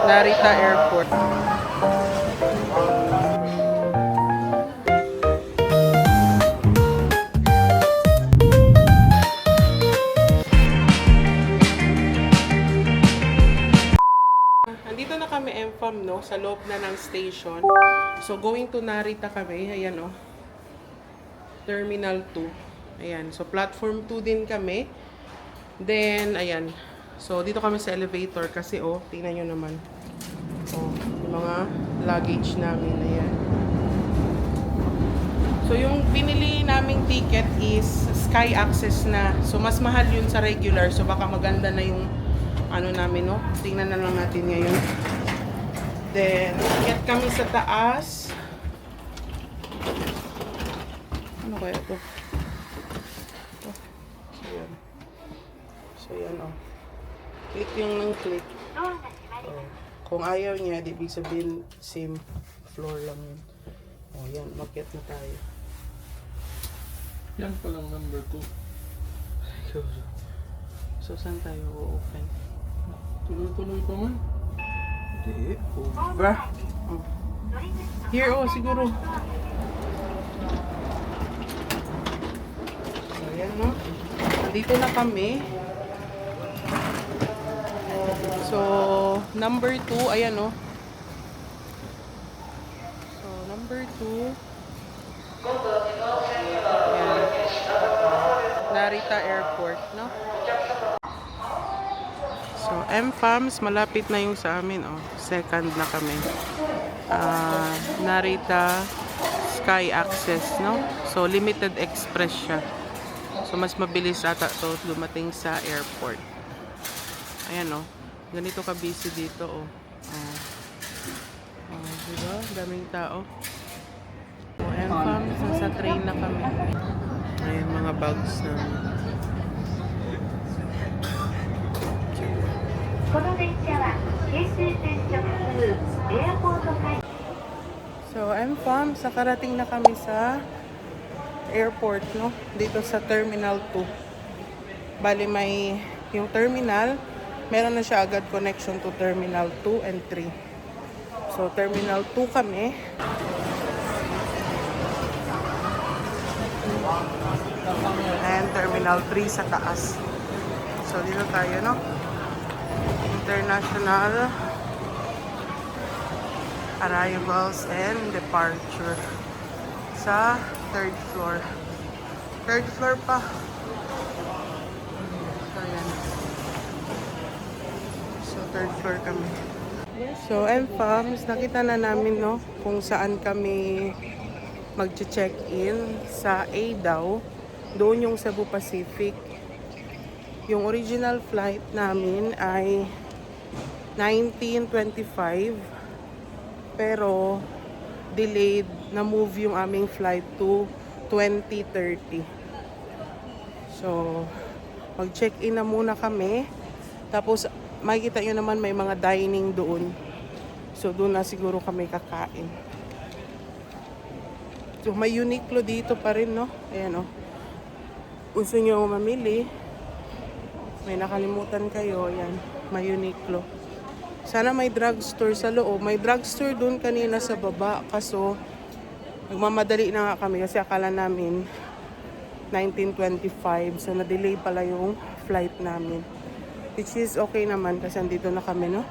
Narita Airport. Andito na kami, MFAM, no? Sa loob na ng station. So, going to Narita kami. Ayan, oh. Terminal 2. Ayan. So, platform 2 din kami. Then, ayan. So, dito kami sa elevator kasi, oh, tingnan nyo naman. Oh, yung mga luggage namin. Ayan. So, yung pinili naming ticket is Sky Access na. So, mas mahal yun sa regular. So, baka maganda na yung ano namin, no? Tingnan na lang natin ngayon. Then, get kami sa taas. Ano kaya ito? Oh. So, yan. So, yan, oh. Click yung ng click. Oh. Kung ayaw niya, di ibig sabihin, same floor lang yun. Oh, yan. Maket na tayo. Yan palang number 2. So, saan tayo open? Tuloy-tuloy pa man. Hindi. Bra. Oh. Here, oh, siguro. So, ayan, no? Nandito na kami. So, number 2, ayan, no? So, number 2. Ayan. Narita Airport, no? So, MFAMS, malapit na yung sa amin, oh. Second na kami. Narita Sky Access, no? So, limited express siya. So, mas mabilis ata to dumating sa airport. Ayan, oh. Ganito ka busy dito, oh. Diba? Daming tao. So, MFAMS, nasa train na kami. Ayan, mga bags na. So, MFAM, sa karating na kami sa airport, no? Dito sa Terminal 2. Bali, may yung terminal, meron na siya agad connection to Terminal 2 and 3. So, Terminal 2 kami. And Terminal 3 sa taas. So, dito tayo, no? International arrivals and departure sa third floor. Third floor pa. So, yan. So, third floor kami. So, MFAMS, nakita na namin, no, kung saan kami mag-check-in sa A daw. Doon yung Cebu Pacific. Yung original flight namin ay 19:25, pero delayed, na-move yung aming flight to 20:30. So, mag-check-in na muna kami. Tapos, makikita nyo naman may mga dining doon. So, doon na siguro kami kakain. So, may Uniqlo dito pa rin, no? Ayan, oh. Gusto nyo mamili, may nakalimutan kayo, ayan, may Uniqlo. Sana may drugstore sa loob. May drugstore doon kanina sa baba. Kaso, nagmamadali na nga kami kasi akala namin 19:25. So, na-delay pala yung flight namin. Which is okay naman kasi andito na kami, no?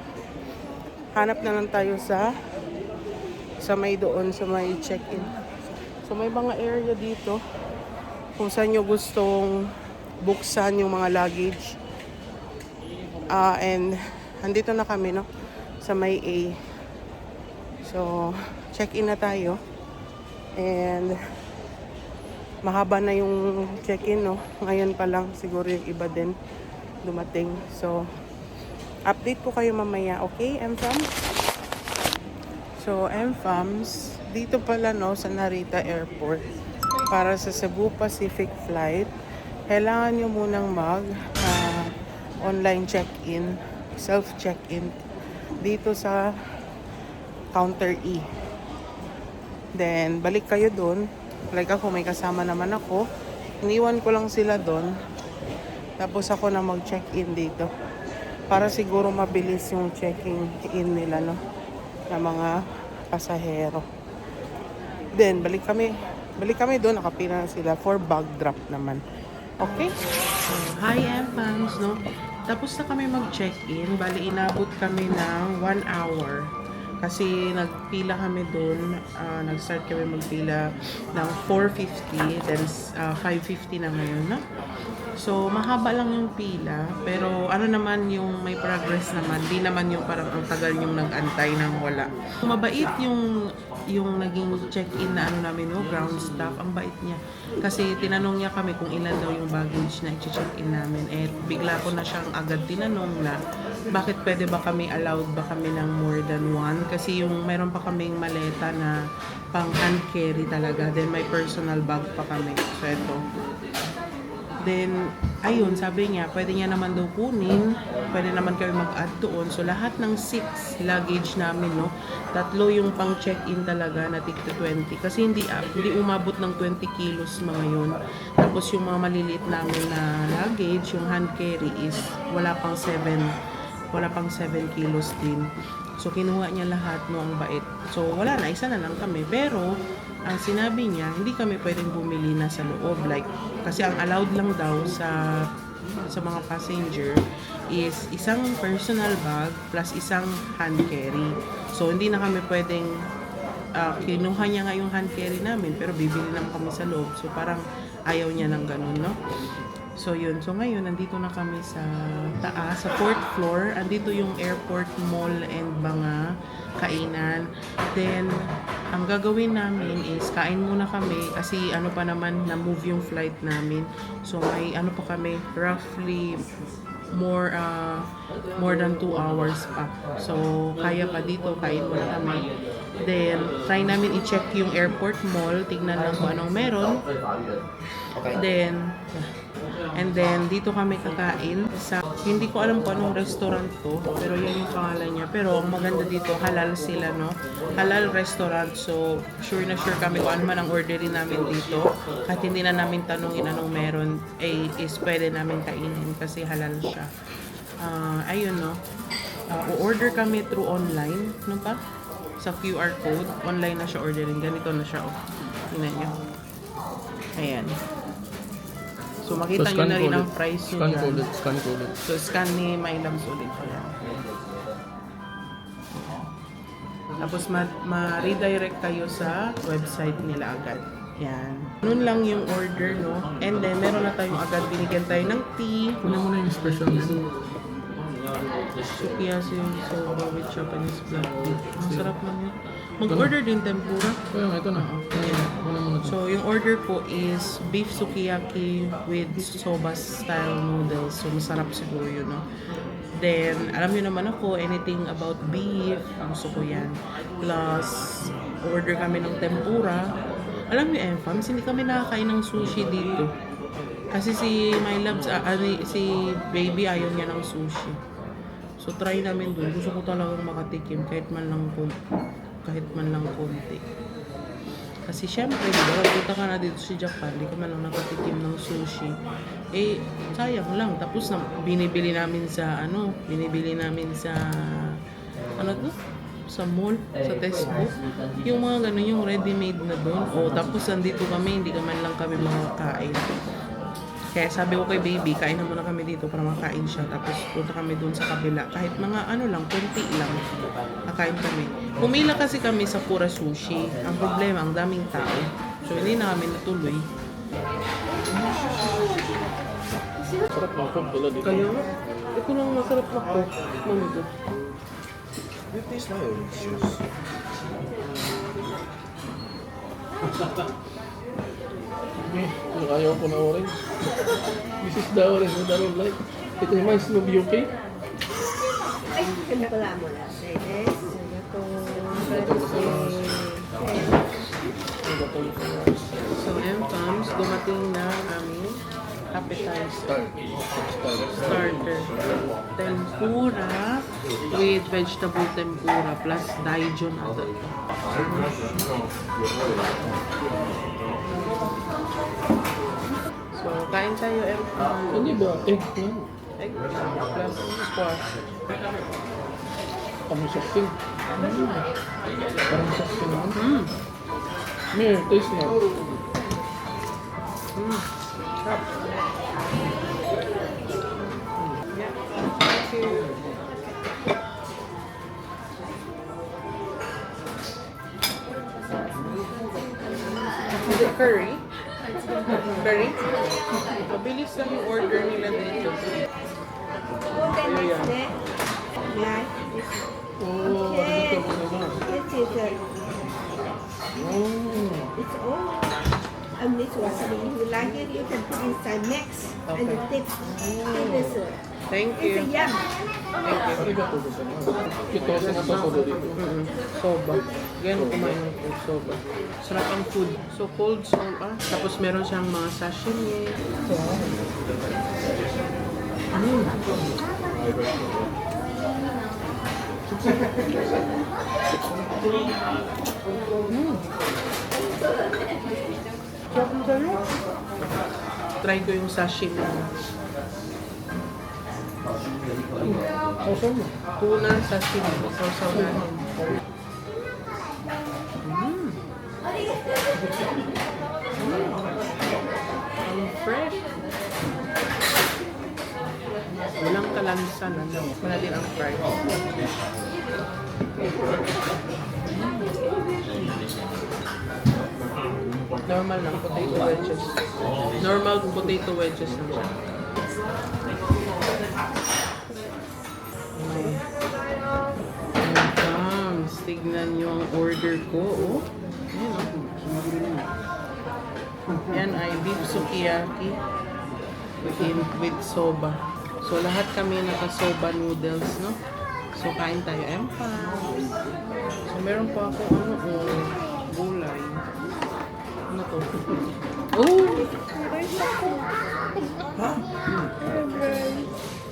Hanap na lang tayo sa may doon, sa may check-in. So, may mga area dito kung saan nyo gustong buksan yung mga luggage. And andito na kami, no? Sa may A. So, check-in na tayo. And mahaba na yung check-in, no? Ngayon pa lang, siguro yung iba din dumating. So, update ko kayo mamaya, okay, MFAMS? So, MFAMS, dito pala, no, sa Narita Airport, para sa Cebu Pacific flight, kailangan nyo munang online check-in, self-check-in dito sa counter E. Then, balik kayo doon. Like ako, may kasama naman ako. Iniwan ko lang sila doon. Tapos ako na mag-check-in dito. para siguro mabilis yung checking in nila, no, ng mga pasahero. Then balik kami doon, nakapila na sila for bag drop naman. Okay? So, hi Fams, no? Tapos na kami mag-check-in. Bali, inabot kami ng 1 hour. Kasi nagpila kami doon. Nag-start kami magpila ng 4:50. Then, 5:50 na ngayon, no? So, mahaba lang yung pila. Pero, ano naman yung may progress naman. Di naman yung parang ang tagal yung nag-antay ng wala. Mabait yung naging check-in na ano namin, no, ground staff, ang bait niya. Kasi tinanong niya kami kung ilan daw yung baggage na i-check-in namin. Eh, bigla ko na siyang agad tinanong na bakit pwede ba kami, allowed ba kami ng more than one? Kasi yung meron pa kaming maleta na pang hand carry talaga. Then may personal bag pa kami. So, ito. Then, ayun, sabi niya, pwede niya naman daw kunin, pwede naman kami mag-add doon. So, lahat ng 6 luggage namin, no, 3 yung pang check-in talaga na tig 20. Kasi hindi umabot ng 20 kilos mga yun. Tapos yung mga maliliit namin na luggage, yung hand carry is wala pang 7 kilos din. So, kinuha niya lahat, no, ang bait. So, wala na, isa na lang kami. Pero, ang sinabi niya, hindi kami pwedeng bumili na sa loob. Like, kasi ang allowed lang daw sa mga passenger is isang personal bag plus isang hand carry. So, hindi na kami pwedeng kinuha niya nga yung hand carry namin, pero bibili naman kami sa loob. So, parang ayaw niya ng ganun, no? So, yun. So, ngayon, nandito na kami sa taas, sa 4th floor. Andito yung airport mall and mga kainan. Then, ang gagawin namin is kain muna kami kasi ano pa naman, na-move yung flight namin. So, may ano pa kami, roughly more than 2 hours pa. So, kaya pa dito, kain muna kami. Then, try namin i-check yung airport mall, tignan lang kung anong meron. And then, dito kami kakain sa, hindi ko alam kung anong restaurant to, pero yan yung pangalan niya. Pero ang maganda dito, halal sila, no? Halal restaurant, so sure na sure kami kung ano man ang orderin namin dito. Kahit hindi na namin tanungin anong meron, is pwede namin kainin kasi halal siya. Ayun, no? O-order kami through online, no pa? Sa QR code, online na siya orderin. Ganito na siya, oh. Tingnan niyo. Ayan. So, makita nyo na rin ang price nyo dyan. Scan ko ulit. So, scan ni My Loves ulit. Ayan. Tapos, ma-redirect kayo sa website nila agad. Yan. Noon lang yung order, no? And then, meron na tayong agad. Binigyan tayo ng tea. Kunin mo na yung special menu. Sukiyasu soba with Japanese black tea. Masarap lang yun. Mag-order din tempura. Kaya nga, ito na. Kunin mo na ito. So, yung order ko is beef sukiyaki with soba style noodles. So, masarap siguro yun, no? Then, alam niyo naman ako, anything about beef, gusto ko yan. Plus, order kami ng tempura. Alam niyo, Fams, hindi kami nakakain ng sushi dito. Kasi si My Loves, si Baby ayaw niya ng sushi. So, try namin dun. Gusto ko talagang makatikim kahit man lang konti. Kasi syempre, diba, punta ka na dito sa Japan, di ka man lang nakatikim ng sushi. Eh, sayang lang. Tapos binibili namin sa sa mall, sa Tesco. Yung mga ganun, yung ready-made na doon. O, tapos nandito kami, hindi ka man lang kami makakain. Kaya sabi ko kay Baby, kain na muna kami dito para makain siya. Tapos punta kami doon sa kabila. Kahit mga konti lang, kakain kami. Pumila kasi kami sa Pura Sushi. Ang problema, ang daming tao. So, hindi na kami natuloy. Sarap ng food pala dito. Kaya nga, ito lang masarap na ko. Mango. It tastes like orange juice. Yung ayaw ko na orange. This is the orange that I don't like. It reminds me of UK. Ay, ano pala mo na? Sedes, So, Fams, dumating na aming appetizer. Starter. Tempura with vegetable tempura plus Daejeon ata. So, kain tayo, Fams. Hindi ba? Egg yan. Eggplant plus squash. Kami sakting. Parang sakting naman. Mir, taste na. Sarap. Thank you. Is it curry? Curry? Mabilis lang yung order nila dito. Okay, next day. Yeah. Oh, Okay. dito mo naman. This is it. Oh. It's all. And this wasabi. If you like it, you can put inside mix and you dip in this one. Thank It's a you. yum. Thank you. Arigato gozaimasu. Ito, sa sodo dito. Soba. Ganyan kumain ng food, soba. Sarap ang food. So, cold soba. Tapos meron siyang mga sashimi. Sarap ng sarap. Try ko yung sashimi. Sausaw mo. Tuna sashimi. Sausaw natin. Ang fresh. Walang kalansan. Ano? Wala din ang fried. Normal lang, potato wedges. Normal potato wedges lang siya. Thanks. Tignan niyo ang order ko. Oh. Ayan, oh. Yan ay beef sukiyaki with soba. So, lahat kami naka-soba noodles, no? So, kain tayo. Empans. So, meron pa ako, gulay. Ano to? Oh! Ha?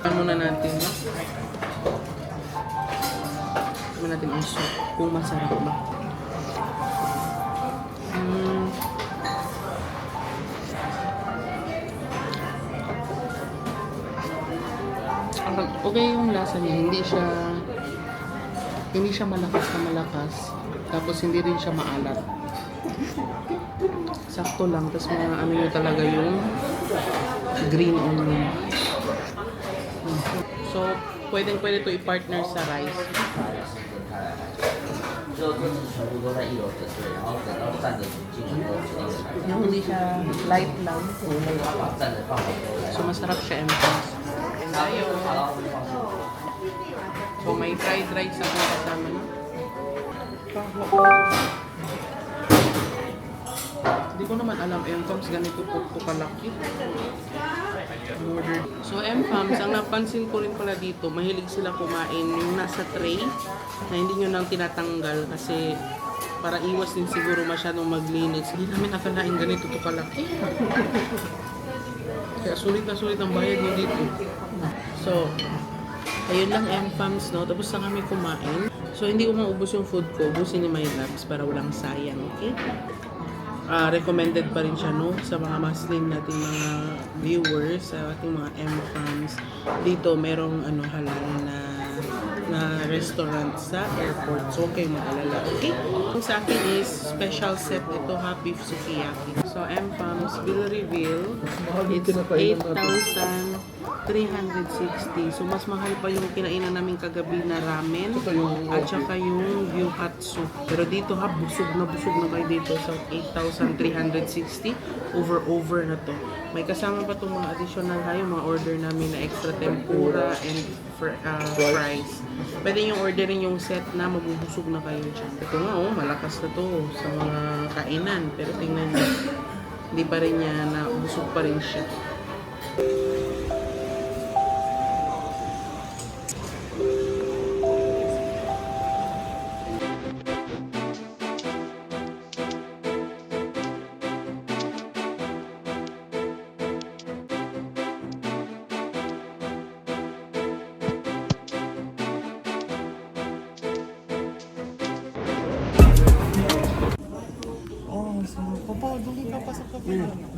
Ano muna natin, no? Tignan natin ang soup. Kung masarap ba. Okay yung lasa niya, hindi siya malakas na malakas, tapos hindi rin siya maalat. Sakto lang, tapos ano nyo talaga yung green onion. So, pwede to i-partner sa rice. 之后这次全部都在一楼整队，然后等到站着进去都指定是排队， Yung hindi siya light lang. 把站着放好都来。 So, masarap siya empans. Tayo. So, may fried rice ako kasama, no? Hindi ko naman alam, empams ganito po kalaki. Ordered. So, empams, ang napansin ko rin pala dito, mahilig sila kumain yung nasa tray na hindi nyo nang tinatanggal kasi para iwas din siguro masyadong maglinis. Hindi namin nakalain ganito to kalaki. Kaya sulit na sulit ang bayad nyo dito. So, ayun lang empams, no? Tapos na kami kumain. So, hindi ko maubos yung food ko. Ubusin ni My Labs para walang sayang, okay? Recommended pa rin siya, no? Sa mga Muslim nating mga viewers, sa ating mga empams. Dito, merong halal na restaurant sa airport. So, huwag kayong mag-alala, okay? Ang sa akin is special set ito, beef sukiyaki. So, empams, bill reveal, it's 8,360. So, mas mahal pa yung kinainan namin kagabi na ramen at saka yung gyukatsu. Pero dito busog na kayo dito. So, 8,360 over na to. May kasama pa itong mga additional yung mga order namin na extra tempura and fries. Pwede yung orderin yung set na mabubusog na kayo dyan. Ito nga, malakas na to sa mga kainan. Pero tingnan nyo, hindi pa rin niya na busog pa rin siya.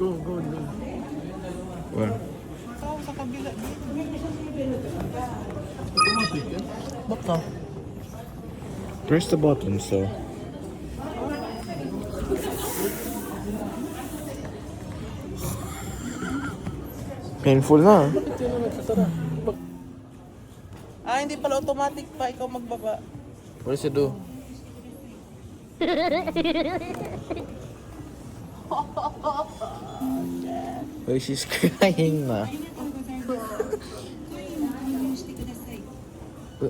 Go. Where? Ikaw sa kabila. Automatic yan. Baka. Press the button, so. Painful na. Bakit yan ang nagsasara? Ah, hindi pala automatic pa. Ikaw magbaba. What does it do? Oh, she's crying na.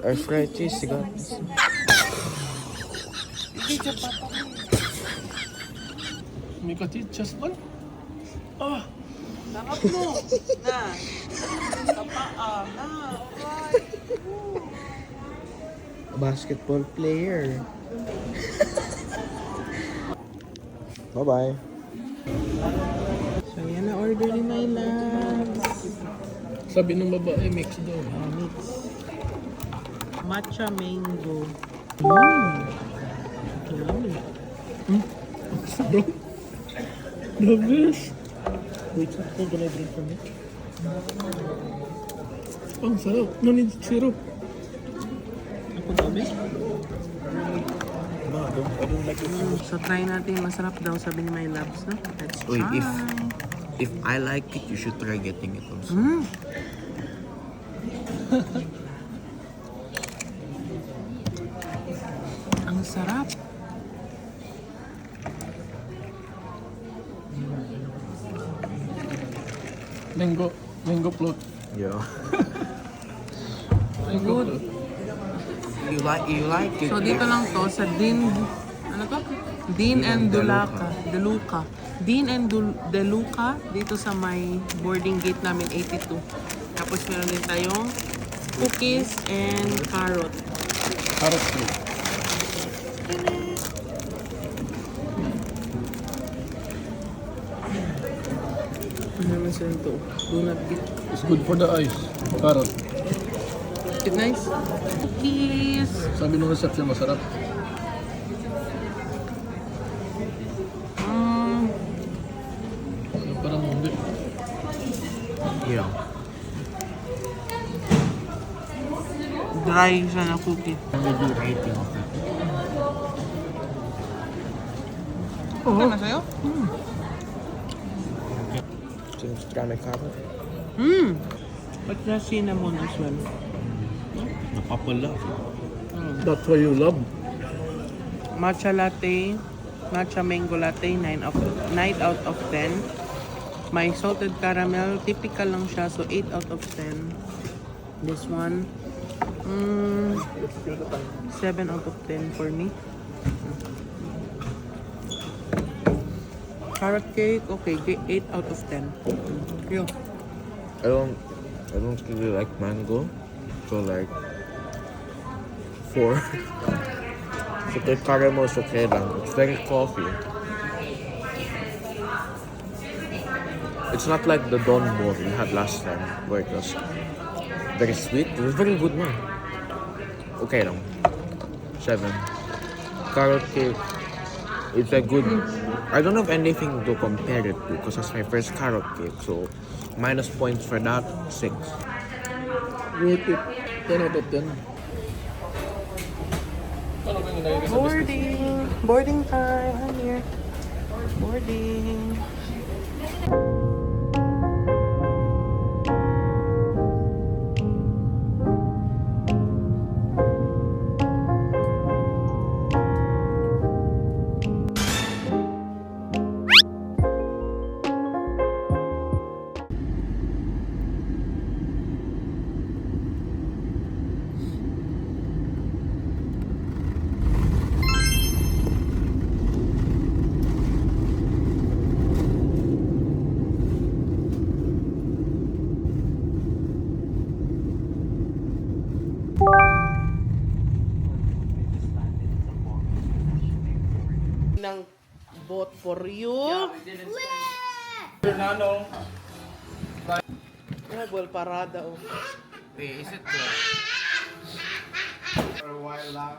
Arthritis, you got this. May katichas man. Ah! Langap mo. Na. Sa paa. Na. A basketball player. Bye-bye. So, yan na order ni my loves. Sabi ng babae, mix daw. Mix. Matcha mango. Yummy. Bro. The best. Wait, how can I drink from it? Ang sarap. No need syrup. Ako gabi? No, I don't like it. So, try natin. Masarap daw, sabi ni my loves, no? Let's Wait, try. if I like it, you should try getting it also. Mm. Ang sarap. Mango float. Yeah. Mango Good. float. You like it? So, dito lang to sa ano to? Dean and Deluca. Dean and Deluca dito sa may boarding gate namin 82. Tapos meron din tayong cookies and carrot. Carrot float. Ano naman sila ito? Donut bit. It's good for the eyes. Carrot. Is it nice? Cookies! Sabi ng reception, masarap. Parang hindi. Yeah. Dry siya na cookie. May do rating of it. Okay na sa'yo? Seems to try my carrot. But the cinnamon as well. Napapala. That's why you love. Matcha latte, matcha mango latte, 9 out of 10. May salted caramel, typical lang siya, so 8 out of 10. This one, 7 out of 10 for me. Carrot cake, okay, 8 out of 10. Yo. I don't really like mango, so like 4. So the caramel is okay lang. It's very coffee. It's not like the Don Bowl we had last time where it was very sweet. It was very good man. Okay lang. 7. Carrot cake. It's a good. I don't have anything to compare it to because that's my first carrot cake. So minus points for that. 6. Worth it. 10 out of 10. Ano ba yung nilagay sa biscuit? Boarding! Boarding time! I'm here. Boarding! Ng boat for you. Fernando. Well, parada oh. Wait, is it For a while lang.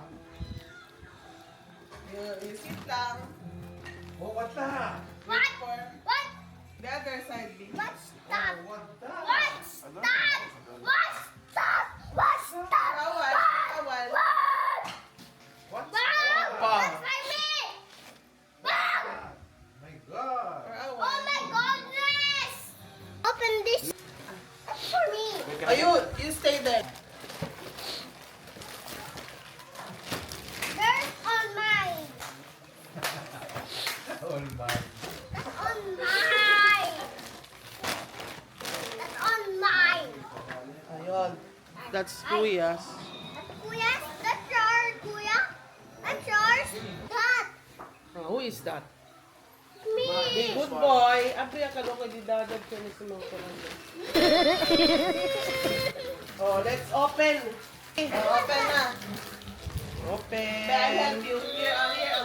Sit lang. Oh, what na? What? The other side, B. What's that? What's that? What's that? What's that? Awal. Awal. What? That's my me! Wow! Or awal. Oh my goodness! Open this for me. Oh, you stay there. There's on mine. That's on mine. That's on mine. Ayun. That's Kuya's. That's Kuya's. That's yours, Kuya. That's yours. That. Who is that? Me. Hey, good boy. Abri ka lo di dadad ko ni sumang Oh, let's open. Open na. Open. May I help you? Here.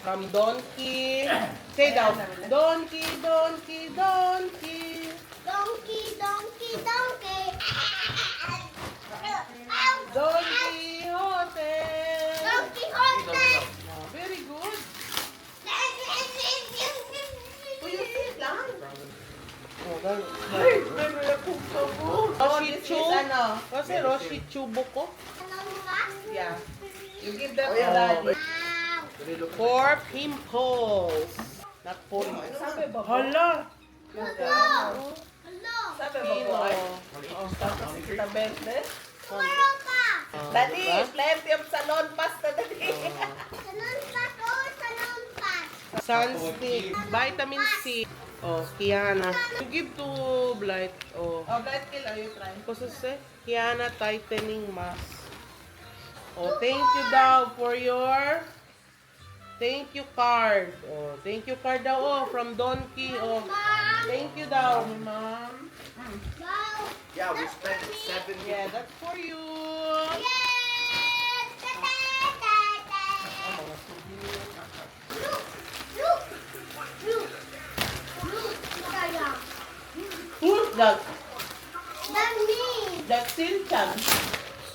From Donkey. Say down. Donkey, Donkey, Donkey. Donkey, donkey, donkey. Don Quixote. Don Quixote. Oh, very good. Uy, yung sit lang. Oh, Roshichu. Kasi Roshichu buko. Yeah. You give that to daddy. For pimples. Not for Hala. Hello. Sabi ba po ay? Kita bente? Meron pa. Daddy, plenty of salon pasta, daddy. Salon pa to, salon pa. Sunstick, vitamin C. Oh, Kiana. You give to Blight. Oh, Blight kill, are you trying? Kasi Kiana tightening mask. Oh, thank you daw for your thank you card. Oh, thank you card daw oh from Donkey. Oh, thank you daw, ma'am. Wow. Yeah, we spent 7 Yeah, that's for you. Yes. Look. Who's that? That's me. That's Silchan.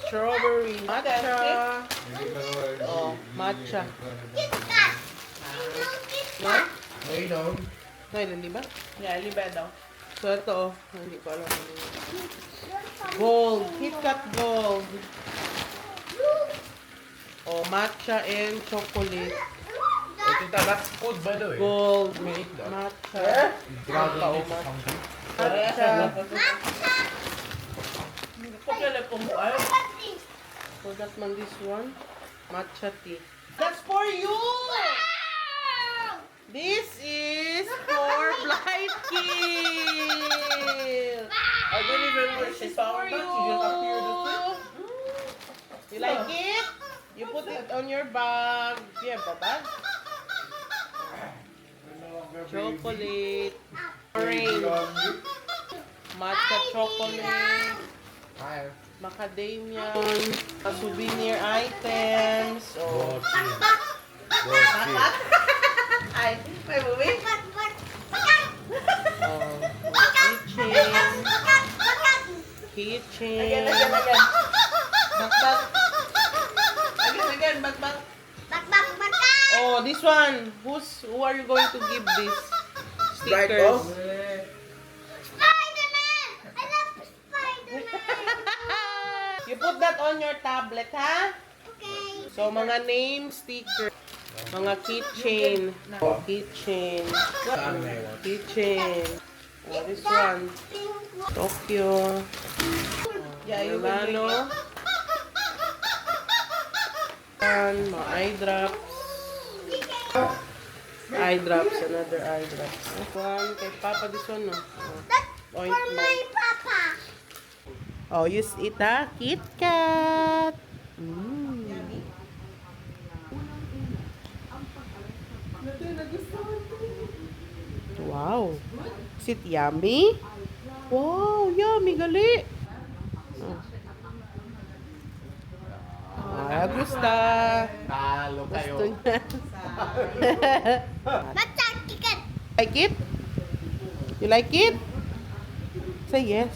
Strawberry. Matcha. Oh, matcha. Kit Kat. Kit No? Kat. No, hindi ba? Yeah, liba daw. So, ito, oh. Hindi ko alam. Gold. KitKat Gold. Oh, matcha and chocolate. That's good, by the way. Gold. Matcha. Matcha. Forgot man this one. Matcha tea. That's for you! This is for Blight Kill! I don't even know if she found that. She just appeared at it. You like it? You put it on your bag. You have a bag? Chocolate. Orange. Matcha chocolate. Macadamia. Souvenir items. Oh. Ay, may bumi? Oh. Keychain. Again. Backpack. Again. Backpack. Oh, this one. Who are you going to give this stickers? Spider-Man! I love Spider-Man! You put that on your tablet, ha? Okay. So, mga name sticker. Mga keychain. Oh, keychain. Keychain. Oh, this one. Tokyo. Milano. Mga eye drops. Eye drops. Another eye drops. This one. Kay Papa, this one, no? That's for my papa. Oh, use it, ha? Kit Kat. Wow. Is it yummy? Wow, yummy, gali. Ah, gusta. Talo Gusto niya. Matcha chicken. Like it? You like it? Say yes.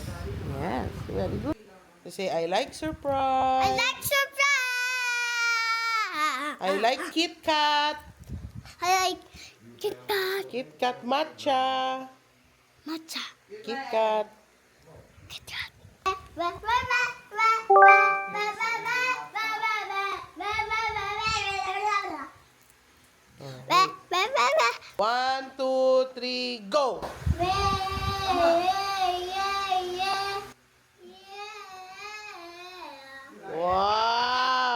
Yes, very good. You say, I like surprise. I like surprise. I like Kit Kat. I like KitKat. KitKat matcha. Matcha. KitKat. KitKat. One, two, three, go! Wow!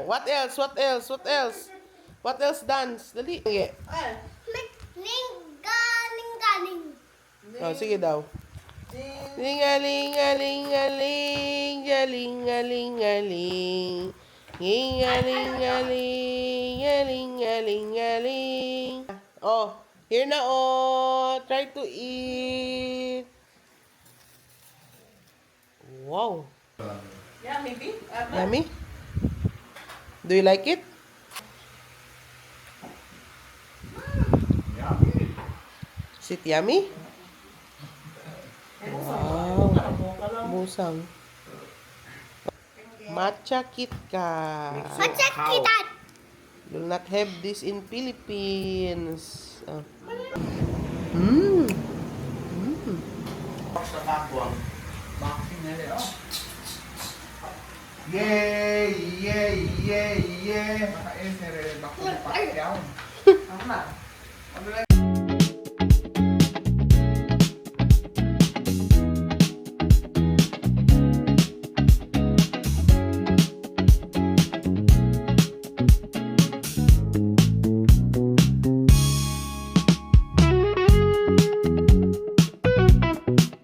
What else? What else? What else? What else dance? Dali. Sige. Oh, sige daw. Lingalingalingaling, galingalingaling. Lingalingaling, galingalingaling. Oh, here na oh. Try to eat. Wow. Yummy? Do you like it? Is it yummy? Wow. Musang. Matcha KitKat. KitKat. Will not have this in Philippines. Mm. Yeah, yeah, yeah, yeah. Maka-S na rin. Bakit na